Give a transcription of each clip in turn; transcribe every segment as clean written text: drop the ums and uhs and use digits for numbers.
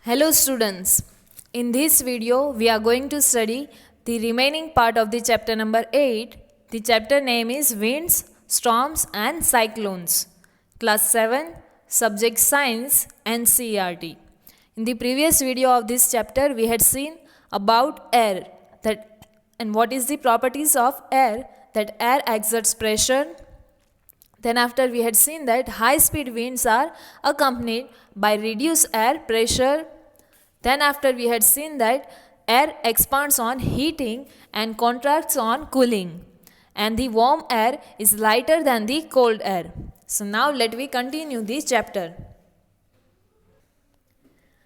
Hello students, in this video we are going to study the remaining part of the chapter number 8. The chapter name is Winds, Storms and Cyclones. Class 7, Subject Science NCERT. In the previous video of this chapter we had seen about air and what is the properties of air, that air exerts pressure. Then after we had seen that high speed winds are accompanied by reduced air pressure. Then after we had seen that air expands on heating and contracts on cooling, and the warm air is lighter than the cold air. So now let me continue this chapter.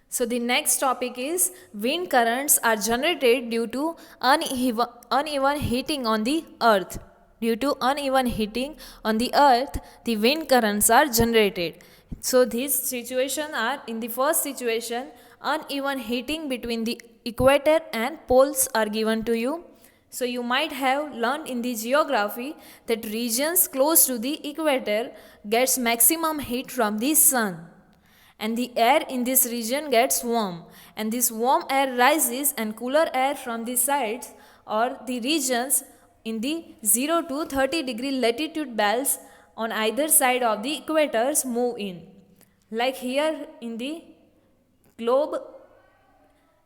So the next topic is wind currents are generated due to uneven heating on the earth. Due to uneven heating on the earth, the wind currents are generated. So these situations are, in the first situation, uneven heating between the equator and poles are given to you. So you might have learned in the geography that regions close to the equator gets maximum heat from the sun, and the air in this region gets warm, and this warm air rises and cooler air from the sides or the regions in the 0 to 30 degree latitude belts on either side of the equators move in. Like here in the globe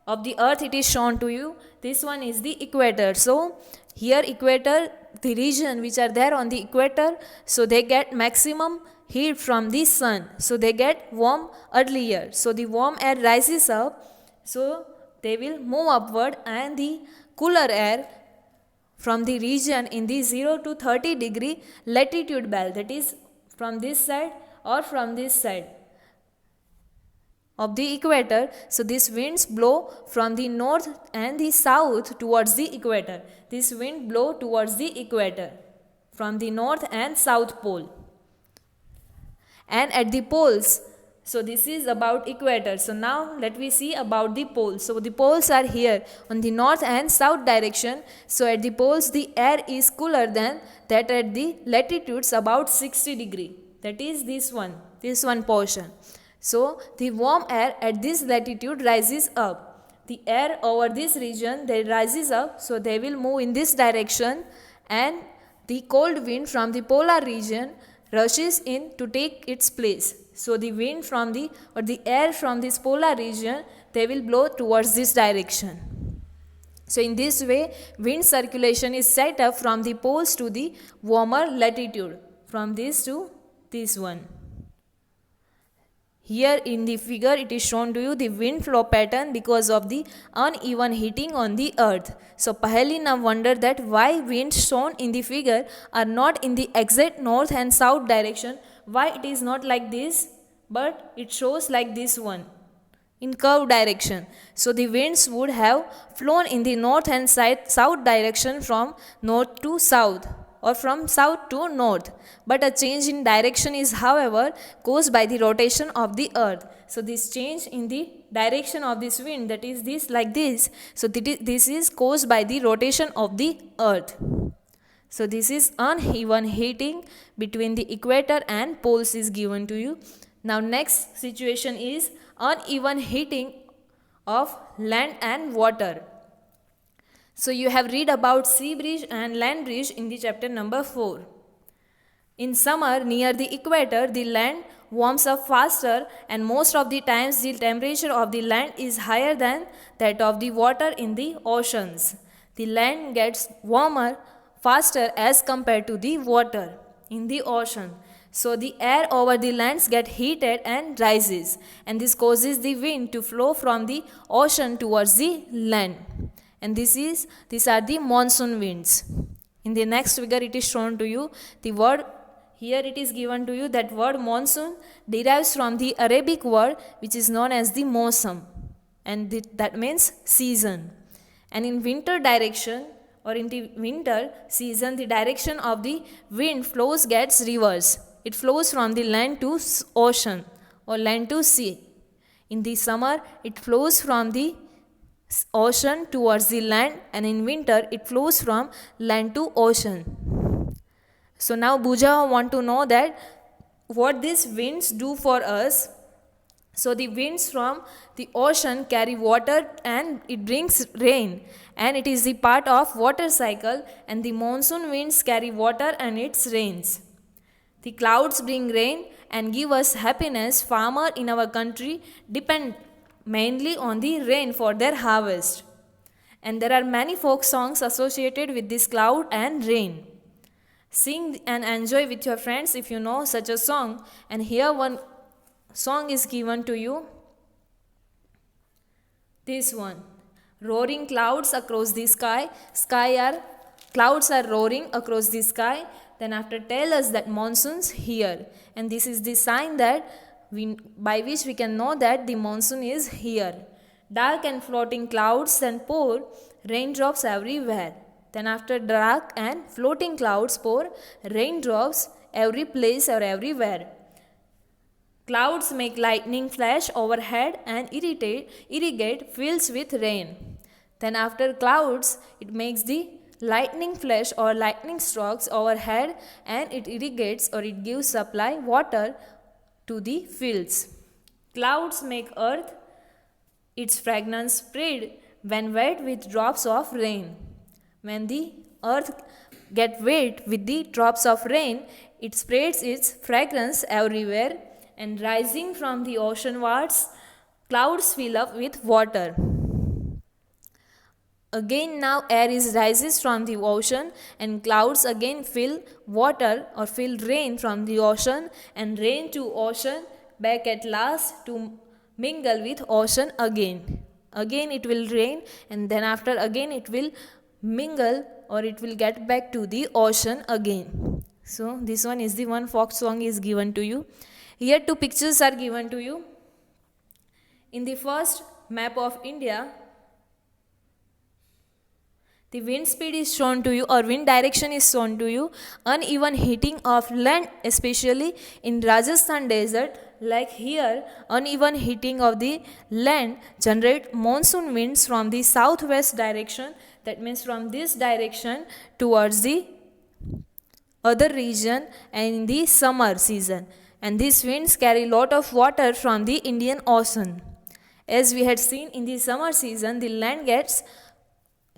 of the earth it is shown to you, this one is the equator. So here equator, the region which are there on the equator, so they get maximum heat from the sun, so they get warm earlier. So the warm air rises up, so they will move upward, and the cooler air from the region in the 0 to 30 degree latitude belt, that is from this side or from this side of the equator. So these winds blow from the north and the south towards the equator. This wind blow towards the equator from the north and south pole. And at the poles, so this is about equator. So now let me see about the poles. So the poles are here on the north and south direction. So at the poles the air is cooler than that at the latitudes about 60 degree. That is this one portion. So the warm air at this latitude rises up. The air over this region, they rises up, so they will move in this direction, and the cold wind from the polar region rushes in to take its place. So the wind from the air from this polar region, they will blow towards this direction. So in this way wind circulation is set up from the poles to the warmer latitude, from this to this one. Here in the figure it is shown to you the wind flow pattern because of the uneven heating on the earth. So Paheli now wonder that why winds shown in the figure are not in the exact north and south direction. Why it is not like this, but it shows like this one, in curved direction. So the winds would have flown in the north and south direction from north to south, or from south to north, but a change in direction is however caused by the rotation of the earth. So this change in the direction of this wind, that is this like this, so this is caused by the rotation of the earth. So this is uneven heating between the equator and poles is given to you. Now next situation is uneven heating of land and water. So you have read about sea breeze and land breeze in the chapter number 4. In summer near the equator, the land warms up faster, and most of the times the temperature of the land is higher than that of the water in the oceans. The land gets warmer faster as compared to the water in the ocean. So the air over the lands get heated and rises, and this causes the wind to flow from the ocean towards the land. And these are the monsoon winds. In the next figure it is shown to you the word, here it is given to you that word monsoon derives from the Arabic word which is known as the mosam, and that means season. And in winter direction, or in the winter season, the direction of the wind flows gets reversed. It flows from the land to ocean or land to sea. In the summer it flows from the ocean towards the land, and in winter it flows from land to ocean. So now Buja want to know that what these winds do for us. So the winds from the ocean carry water and it brings rain, and it is the part of water cycle, and the monsoon winds carry water and it rains. The clouds bring rain and give us happiness. Farmers in our country depend mainly on the rain for their harvest. And there are many folk songs associated with this cloud and rain. Sing and enjoy with your friends if you know such a song. And here one song is given to you. This one. Roaring clouds across the sky. Clouds are roaring across the sky. Then after tell us that monsoon's here. And this is the sign that by which we can know that the monsoon is here. Dark and floating clouds then pour raindrops everywhere. Then after dark and floating clouds pour raindrops every place or everywhere. Clouds make lightning flash overhead and irrigate fields with rain. Then after clouds, it makes the lightning flash or lightning strokes overhead, and it irrigates or it gives supply water to the fields. Clouds make earth its fragrance spread when wet with drops of rain. When the earth gets wet with the drops of rain, it spreads its fragrance everywhere, and rising from the oceanwards, clouds fill up with water. Again now air rises from the ocean, and clouds again fill water or fill rain from the ocean, and rain to ocean back at last to mingle with ocean again. Again it will rain, and then after again it will mingle or it will get back to the ocean again. So this one is the one folk song is given to you. Here two pictures are given to you. In the first map of India, the wind speed is shown to you or wind direction is shown to you. Uneven heating of land, especially in Rajasthan desert, like here, uneven heating of the land generate monsoon winds from the southwest direction. That means from this direction towards the other region and in the summer season. And these winds carry lot of water from the Indian Ocean. As we had seen in the summer season, the land gets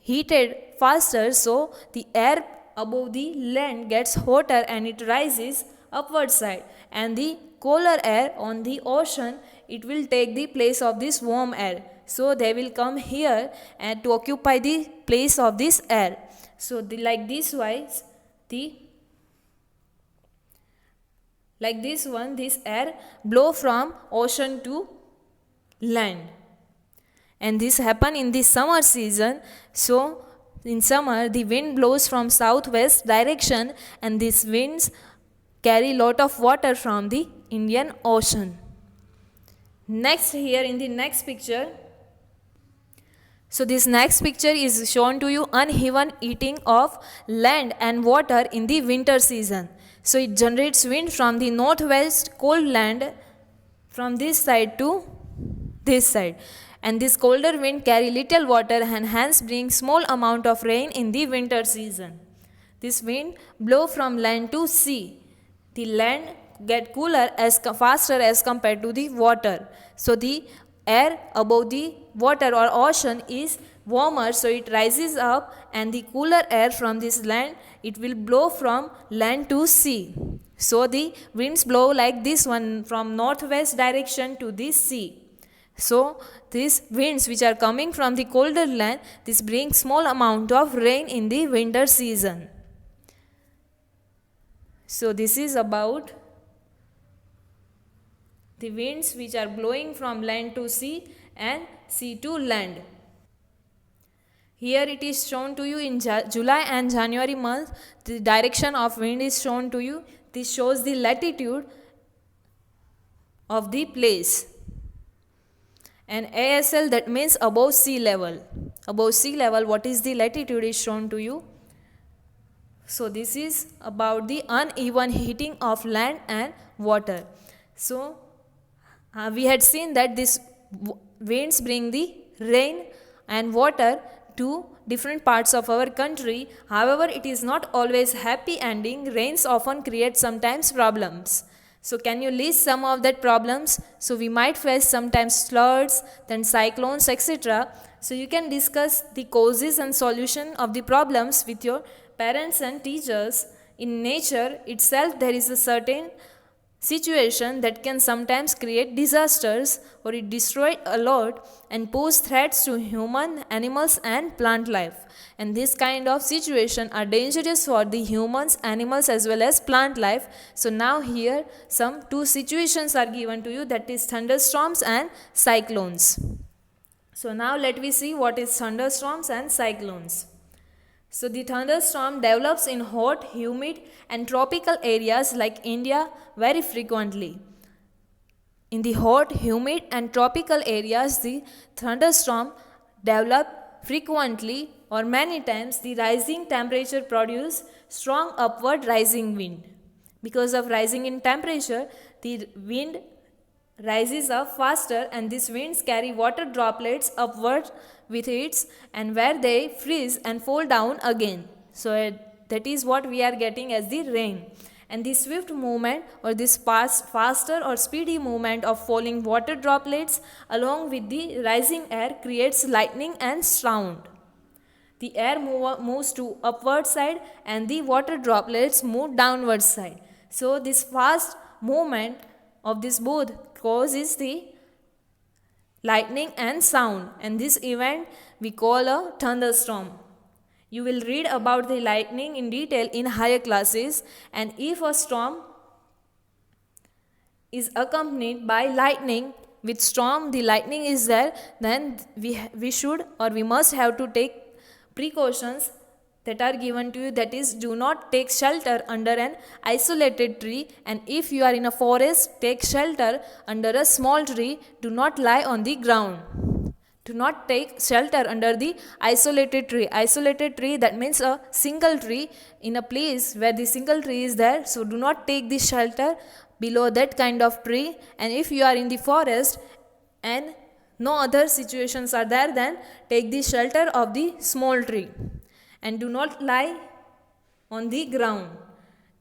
heated faster, so the air above the land gets hotter and it rises upward side, and the colder air on the ocean, it will take the place of this warm air, so they will come here and to occupy the place of this air. So like this one, this air blow from ocean to land, and this happen in the summer season. So in summer the wind blows from southwest direction, and these winds carry lot of water from the Indian Ocean. Next, here in the next picture, so this next picture is shown to you uneven heating of land and water in the winter season. So it generates wind from the northwest cold land from this side to this side, and this colder wind carry little water and hence bring small amount of rain in the winter season. This wind blow from land to sea. The land get cooler faster as compared to the water. So the air above the water or ocean is warmer, so it rises up, and the cooler air from this land, it will blow from land to sea. So the winds blow like this one from northwest direction to this sea. So these winds which are coming from the colder land, this brings small amount of rain in the winter season. So this is about the winds which are blowing from land to sea and sea to land. Here it is shown to you in July and January month, the direction of wind is shown to you. This shows the latitude of the place. And ASL, that means above sea level. Above sea level, what is the latitude is shown to you. So this is about the uneven heating of land and water. So we had seen that these winds bring the rain and water to different parts of our country. However, it is not always happy ending. Rains often create sometimes problems. So can you list some of that problems? So we might face sometimes floods, then cyclones, etc. So you can discuss the causes and solution of the problems with your parents and teachers. In nature itself, there is a certain situation that can sometimes create disasters or it destroy a lot and pose threats to human, animals and plant life. And this kind of situation are dangerous for the humans, animals as well as plant life. So now here some two situations are given to you, that is thunderstorms and cyclones. So now let me see what is thunderstorms and cyclones. So the thunderstorm develops in hot, humid and tropical areas like India very frequently. In the hot, humid and tropical areas, the thunderstorm develop frequently or many times. The rising temperature produce strong upward rising wind. Because of rising in temperature, the wind rises up faster and these winds carry water droplets upward with it and where they freeze and fall down again. So that is what we are getting as the rain. And the swift movement or this faster or speedy movement of falling water droplets along with the rising air creates lightning and sound. The air moves to upward side and the water droplets move downward side. So this fast movement of this both causes the lightning and sound, and this event we call a thunderstorm. You will read about the lightning in detail in higher classes, and if a storm is accompanied by lightning, with storm the lightning is there, then we should or we must have to take precautions that are given to you, that is, do not take shelter under an isolated tree, and if you are in a forest, take shelter under a small tree. Do not lie on the ground. Do not take shelter under the isolated tree. Isolated tree, that means a single tree in a place where the single tree is there. So do not take the shelter below that kind of tree. And if you are in the forest and no other situations are there, then take the shelter of the small tree. And do not lie on the ground.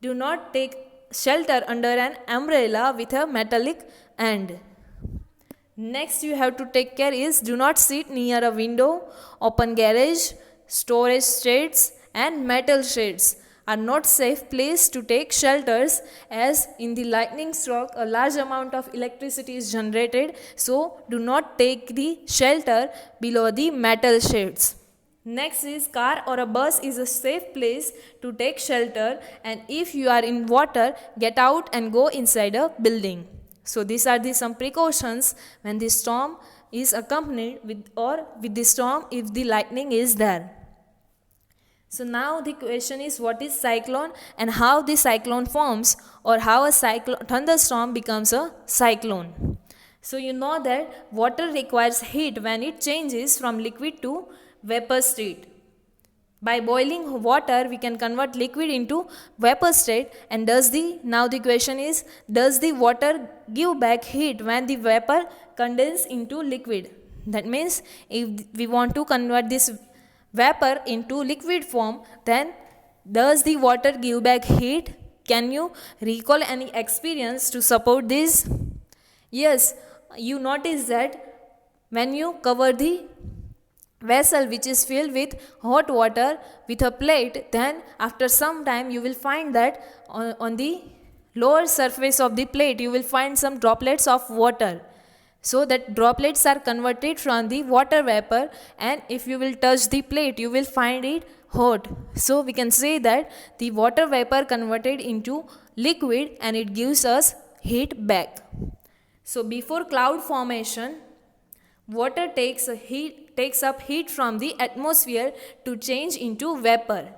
Do not take shelter under an umbrella with a metallic end. Next you have to take care is, do not sit near a window, open garage, storage sheds and metal sheds are not safe place to take shelters, as in the lightning stroke a large amount of electricity is generated. So do not take the shelter below the metal sheds. Next is, car or a bus is a safe place to take shelter, and if you are in water, get out and go inside a building. So these are some precautions when the storm is accompanied with the storm if the lightning is there. So now the question is, what is cyclone and how the cyclone forms, or how a thunderstorm becomes a cyclone. So you know that water requires heat when it changes from liquid to vapor state. By boiling water, we can convert liquid into vapor state, and now the question is, does the water give back heat when the vapor condenses into liquid? That means if we want to convert this vapor into liquid form, then does the water give back heat? Can you recall any experience to support this? Yes, you notice that when you cover the vessel which is filled with hot water with a plate, then after some time you will find that on the lower surface of the plate you will find some droplets of water. So that droplets are converted from the water vapor, and if you will touch the plate you will find it hot. So we can say that the water vapor converted into liquid and it gives us heat back. So before cloud formation, water takes up heat from the atmosphere to change into vapor.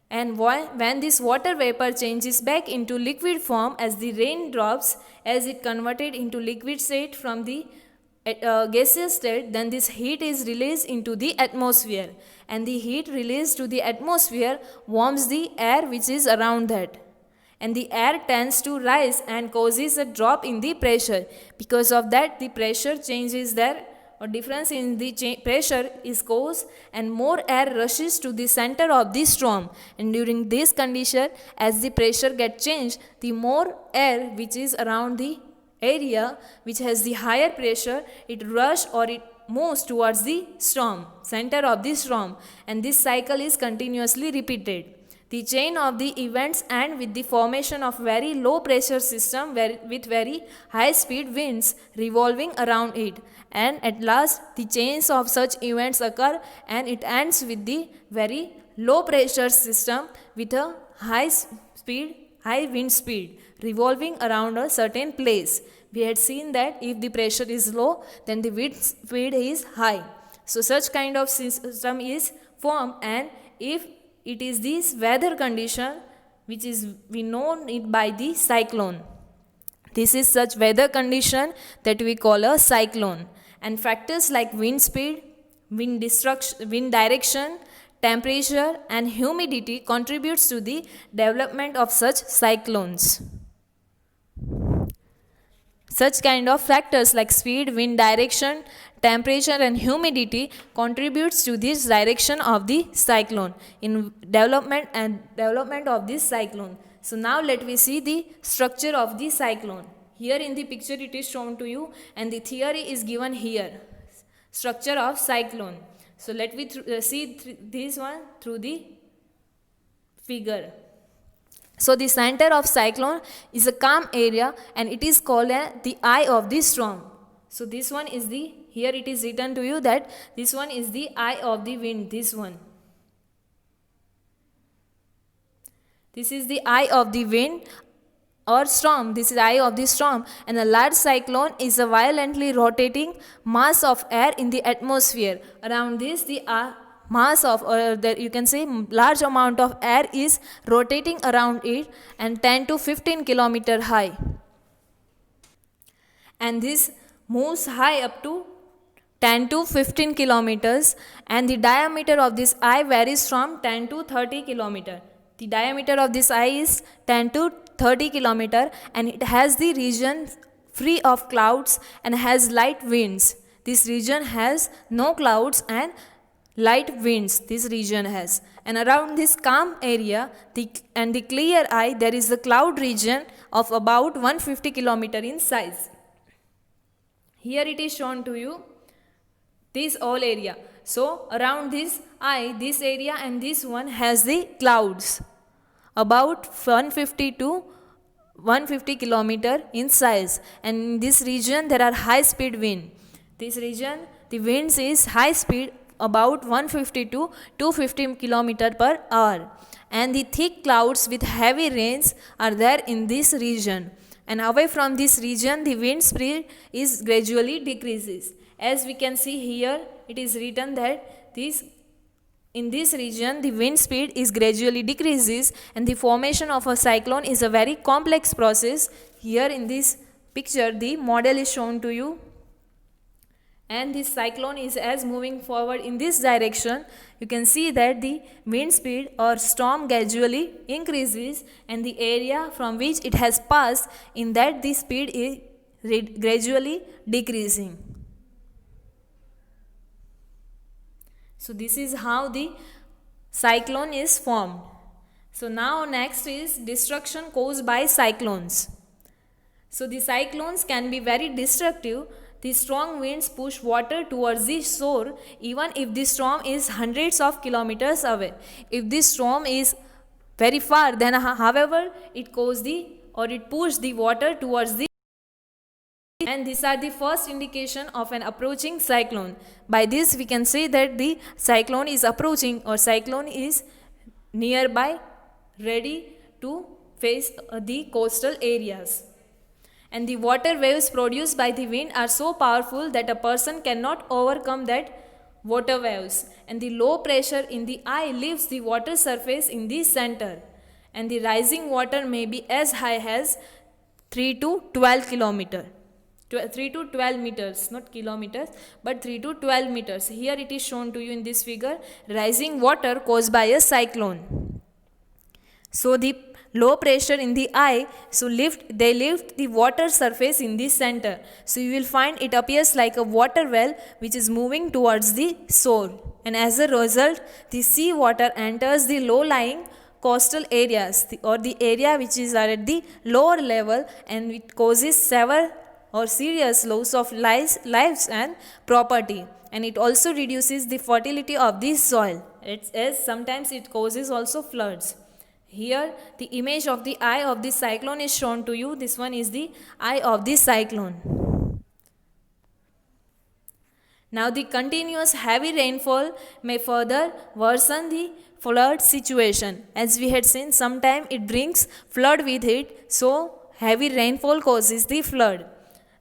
And when this water vapor changes back into liquid form as the raindrops, as it converted into liquid state from the gaseous state, then this heat is released into the atmosphere. And the heat released to the atmosphere warms the air which is around that. And the air tends to rise and causes a drop in the pressure. Because of that, the pressure changes there or difference in the pressure is caused and more air rushes to the center of the storm, and during this condition, as the pressure gets changed, the more air which is around the area which has the higher pressure, it rush or it moves towards the storm, center of the storm, and this cycle is continuously repeated. The chain of the events end with the formation of very low pressure system with very high speed winds revolving around it, and at last the chains of such events occur and it ends with the very low pressure system with a high wind speed revolving around a certain place. We had seen that if the pressure is low, then the wind speed is high. So such kind of system is formed, and if it is this weather condition which is we know it by the cyclone. This is such weather condition that we call a cyclone, and factors like wind speed, wind direction, temperature and humidity contributes to the development of such cyclones. Such kind of factors like speed, wind direction, temperature and humidity contributes to this direction of the cyclone in development of this cyclone. So now let me see the structure of the cyclone. Here in the picture it is shown to you, and the theory is given here. Structure of cyclone. So let me see this one through the figure. So the center of cyclone is a calm area, and it is called the eye of the storm. So this one is the, here it is written to you that this one is the eye of the wind, this one. This is the eye of the wind or storm, this is eye of the storm, and a large cyclone is a violently rotating mass of air in the atmosphere. Around this the mass of, you can say large amount of air is rotating around it and 10 to 15 kilometer high, and this moves high up to 10 to 15 kilometers, and the diameter of this eye varies from 10 to 30 kilometer. The diameter of this eye is 10 to 30 kilometer, and it has the region free of clouds and has light winds. This region has no clouds and light winds, this region has. And around this calm area and the clear eye, there is a cloud region of about 150 kilometer in size. Here it is shown to you this all area. So around this eye, this area and this one has the clouds about 150 to 150 kilometer in size, and in this region there are high speed wind. This region the winds is high speed about 150 to 250 kilometer per hour, and the thick clouds with heavy rains are there in this region, and away from this region the wind speed is gradually decreases. As we can see here, it is written that in this region the wind speed is gradually decreases, and the formation of a cyclone is a very complex process. Here in this picture the model is shown to you, and this cyclone is as moving forward in this direction. You can see that the wind speed or storm gradually increases, and the area from which it has passed, in that the speed is gradually decreasing. So this is how the cyclone is formed. So now next is destruction caused by cyclones. So the cyclones can be very destructive. The strong winds push water towards the shore even if the storm is hundreds of kilometers away. If this storm is very far, then however it pushes the water towards the, and these are the first indication of an approaching cyclone. By this we can say that the cyclone is approaching or cyclone is nearby, ready to face the coastal areas. And the water waves produced by the wind are so powerful that a person cannot overcome that water waves, and the low pressure in the eye leaves the water surface in the center, and the rising water may be as high as 3 to 12 kilometers. 3 to 12 meters, not kilometers, but 3 to 12 meters. Here it is shown to you in this figure, rising water caused by a cyclone. So the low pressure in the eye, so they lift the water surface in the center. So you will find it appears like a water well which is moving towards the shore, and as a result the sea water enters the low lying coastal areas, or the area which is at the lower level, and it causes severe or serious loss of lives and property, and it also reduces the fertility of the soil. As sometimes it causes also floods. Here the image of the eye of the cyclone is shown to you. This one is the eye of the cyclone. Now the continuous heavy rainfall may further worsen the flood situation. As we had seen, sometime it brings flood with it, so heavy rainfall causes the flood.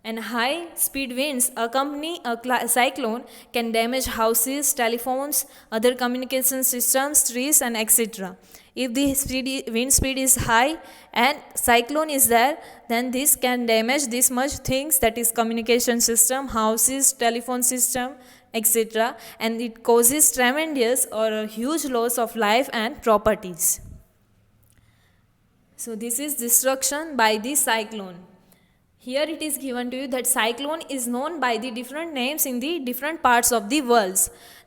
And high speed winds accompany a cyclone can damage houses, telephones, other communication systems, trees, and etc. If the wind speed is high and cyclone is there, then this can damage this much things, that is communication system, houses, telephone system, etc. And it causes tremendous or a huge loss of life and properties. So this is destruction by the cyclone. Here it is given to you that cyclone is known by the different names in the different parts of the world.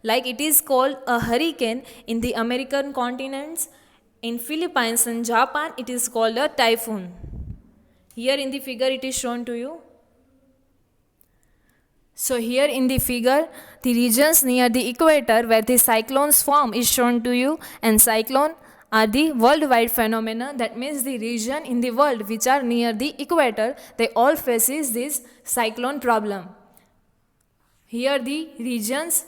Like it is called a hurricane in the American continents. In Philippines and Japan it is called a typhoon. Here in the figure it is shown to you. So here in the figure, the regions near the equator where the cyclones form is shown to you, and cyclone are the worldwide phenomena. That means the region in the world which are near the equator, they all faces this cyclone problem. Here the regions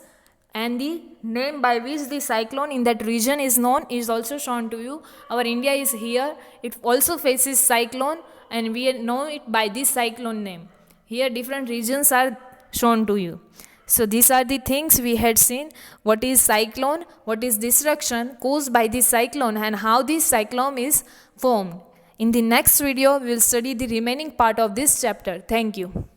and the name by which the cyclone in that region is known is also shown to you. Our India is here, it also faces cyclone, and we know it by this cyclone name. Here different regions are shown to you. So these are the things we had seen. What is cyclone, what is destruction caused by the cyclone, and how this cyclone is formed. In the next video we will study the remaining part of this chapter. Thank you.